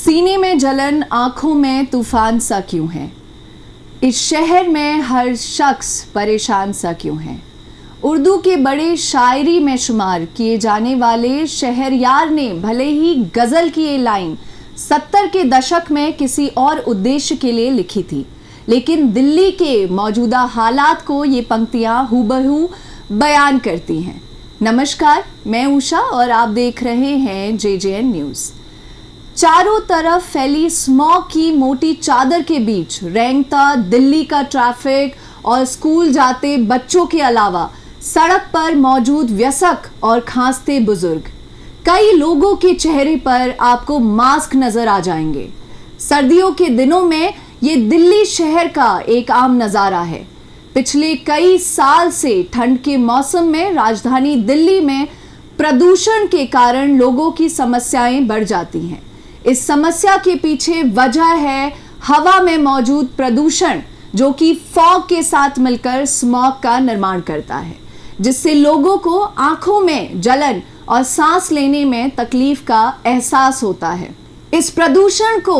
सीने में जलन, आंखों में तूफान सा क्यों है। इस शहर में हर शख्स परेशान सा क्यों है। उर्दू के बड़े शायरी में शुमार किए जाने वाले शहरयार ने भले ही गज़ल की ये लाइन 70 के दशक में किसी और उद्देश्य के लिए लिखी थी, लेकिन दिल्ली के मौजूदा हालात को ये पंक्तियां हूबहू बयान करती हैं। नमस्कार, मैं उषा और आप देख रहे हैं JJN न्यूज़। चारों तरफ फैली स्मॉग की मोटी चादर के बीच रेंगता दिल्ली का ट्रैफिक और स्कूल जाते बच्चों के अलावा सड़क पर मौजूद वयस्क और खांसते बुजुर्ग, कई लोगों के चेहरे पर आपको मास्क नजर आ जाएंगे। सर्दियों के दिनों में ये दिल्ली शहर का एक आम नज़ारा है। पिछले कई साल से ठंड के मौसम में राजधानी दिल्ली में प्रदूषण के कारण लोगों की समस्याएं बढ़ जाती हैं। इस समस्या के पीछे वजह है हवा में मौजूद प्रदूषण, जो कि फॉग के साथ मिलकर स्मॉग का निर्माण करता है, जिससे लोगों को आंखों में जलन और सांस लेने में तकलीफ का एहसास होता है। इस प्रदूषण को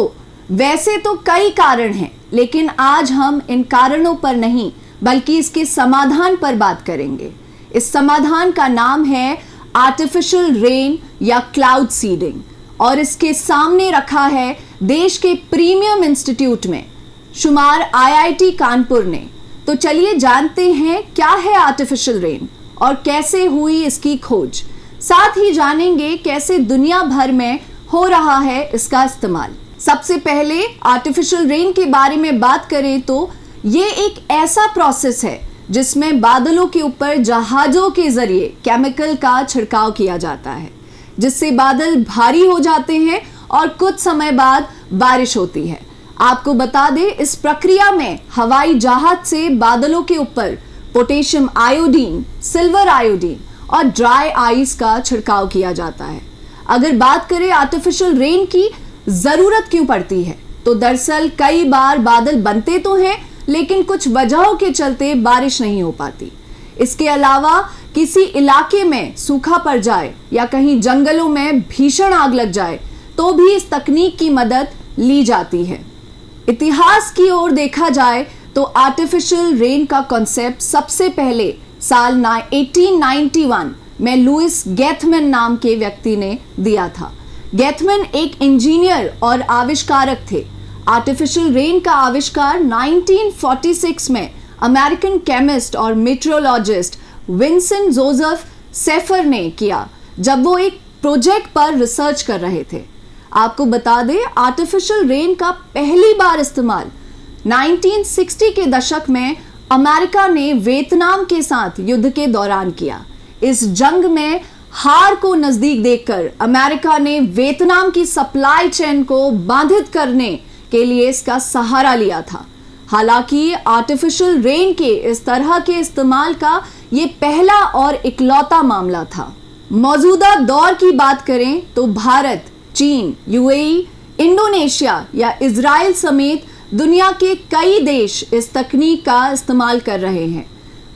वैसे तो कई कारण हैं, लेकिन आज हम इन कारणों पर नहीं बल्कि इसके समाधान पर बात करेंगे। इस समाधान का नाम है आर्टिफिशियल रेन या क्लाउड सीडिंग, और इसके सामने रखा है देश के प्रीमियम इंस्टीट्यूट में शुमार IIT कानपुर ने। तो चलिए जानते हैं क्या है आर्टिफिशियल रेन और कैसे हुई इसकी खोज। साथ ही जानेंगे कैसे दुनिया भर में हो रहा है इसका इस्तेमाल। सबसे पहले आर्टिफिशियल रेन के बारे में बात करें तो ये एक ऐसा प्रोसेस है जिसमें बादलों के ऊपर जहाजों के जरिए केमिकल का छिड़काव किया जाता है, जिससे बादल भारी हो जाते हैं और कुछ समय बाद बारिश होती है। आपको बता दें, इस प्रक्रिया में हवाई जहाज से बादलों के ऊपर पोटेशियम आयोडीन, सिल्वर आयोडीन और ड्राई आइस का छिड़काव किया जाता है। अगर बात करें आर्टिफिशियल रेन की जरूरत क्यों पड़ती है, तो दरअसल कई बार बादल बनते तो हैं, लेकिन कुछ वजहों के चलते बारिश नहीं हो पाती। इसके अलावा किसी इलाके में सूखा पड़ जाए या कहीं जंगलों में भीषण आग लग जाए तो भी इस तकनीक की मदद ली जाती है। इतिहास की ओर देखा जाए तो आर्टिफिशियल रेन का कॉन्सेप्ट सबसे पहले साल 1891 में लुइस गैथमैन नाम के व्यक्ति ने दिया था। गैथमैन एक इंजीनियर और आविष्कारक थे। आर्टिफिशियल रेन का आविष्कार 1946 में अमेरिकन केमिस्ट और मेट्रोलॉजिस्ट विंसेंट जोसेफ सेफर ने किया, जब वो एक प्रोजेक्ट पर रिसर्च कर रहे थे। आपको बता दें, आर्टिफिशियल रेन का पहली बार इस्तेमाल 1960 के दशक में अमेरिका ने वियतनाम के साथ युद्ध के दौरान किया। इस जंग में हार को नजदीक देखकर अमेरिका ने वियतनाम की सप्लाई चेन को बाधित करने के लिए इसका सहारा लिया था। हालांकि आर्टिफिशियल रेन के इस तरह के इस्तेमाल का ये पहला और इकलौता मामला था। मौजूदा दौर की बात करें तो भारत, चीन, UAE, इंडोनेशिया या इजराइल समेत दुनिया के कई देश इस तकनीक का इस्तेमाल कर रहे हैं।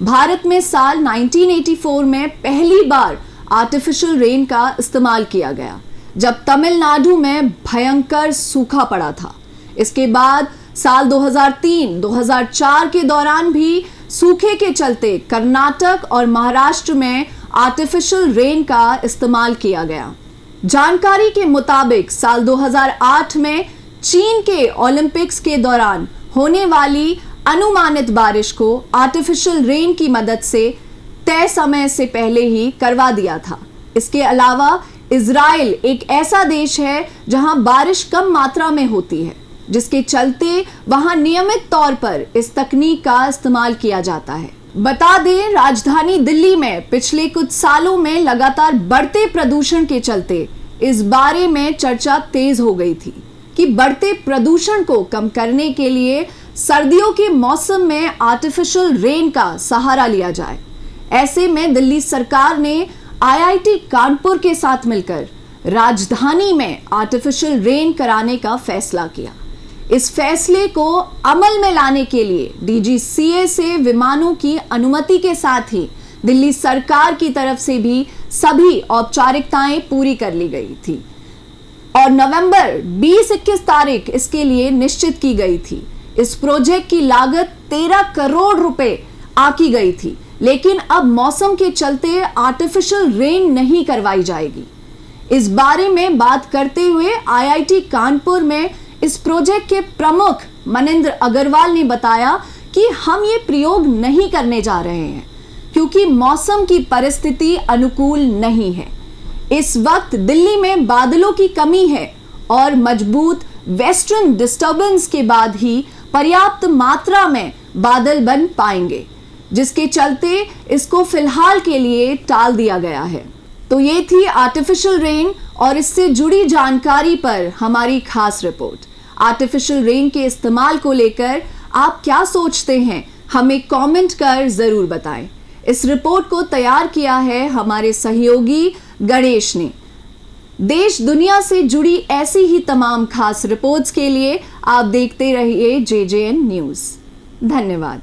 भारत में साल 1984 में पहली बार आर्टिफिशियल रेन का इस्तेमाल किया गया, जब तमिलनाडु में भयंकर सूखा पड़ा था। इसके बाद साल 2003-2004 के दौरान भी सूखे के चलते कर्नाटक और महाराष्ट्र में आर्टिफिशियल रेन का इस्तेमाल किया गया। जानकारी के मुताबिक साल 2008 में चीन के ओलंपिक्स के दौरान होने वाली अनुमानित बारिश को आर्टिफिशियल रेन की मदद से तय समय से पहले ही करवा दिया था। इसके अलावा इजराइल एक ऐसा देश है जहां बारिश कम मात्रा में होती है, जिसके चलते वहां नियमित तौर पर इस तकनीक का इस्तेमाल किया जाता है। बता दें, राजधानी दिल्ली में पिछले कुछ सालों में लगातार बढ़ते प्रदूषण के चलते इस बारे में चर्चा तेज हो गई थी कि बढ़ते प्रदूषण को कम करने के लिए सर्दियों के मौसम में आर्टिफिशियल रेन का सहारा लिया जाए। ऐसे में दिल्ली सरकार ने IIT कानपुर के साथ मिलकर राजधानी में आर्टिफिशियल रेन कराने का फैसला किया। इस फैसले को अमल में लाने के लिए DGCA से विमानों की अनुमति के साथ ही दिल्ली सरकार की तरफ से भी सभी औपचारिकताएं पूरी कर ली गई थी। और नवंबर 20-21 तारीख इसके लिए निश्चित की गई थी। इस प्रोजेक्ट की लागत 13 करोड़ रुपए आकी गई थी, लेकिन अब मौसम के चलते आर्टिफिशियल रेन नहीं करवाई जाएगी। इस बारे में बात करते हुए आईआईटी कानपुर में इस प्रोजेक्ट के प्रमुख मनिंद्र अग्रवाल ने बताया कि हम ये प्रयोग नहीं करने जा रहे हैं क्योंकि मौसम की परिस्थिति अनुकूल नहीं है। इस वक्त दिल्ली में बादलों की कमी है और मजबूत वेस्टर्न डिस्टर्बेंस के बाद ही पर्याप्त मात्रा में बादल बन पाएंगे, जिसके चलते इसको फिलहाल के लिए टाल दिया गया है। तो ये थी आर्टिफिशियल रेन और इससे जुड़ी जानकारी पर हमारी खास रिपोर्ट। आर्टिफिशियल रेन के इस्तेमाल को लेकर आप क्या सोचते हैं, हमें कमेंट कर जरूर बताएं। इस रिपोर्ट को तैयार किया है हमारे सहयोगी गणेश ने। देश दुनिया से जुड़ी ऐसी ही तमाम खास रिपोर्ट्स के लिए आप देखते रहिए JJN न्यूज़। धन्यवाद।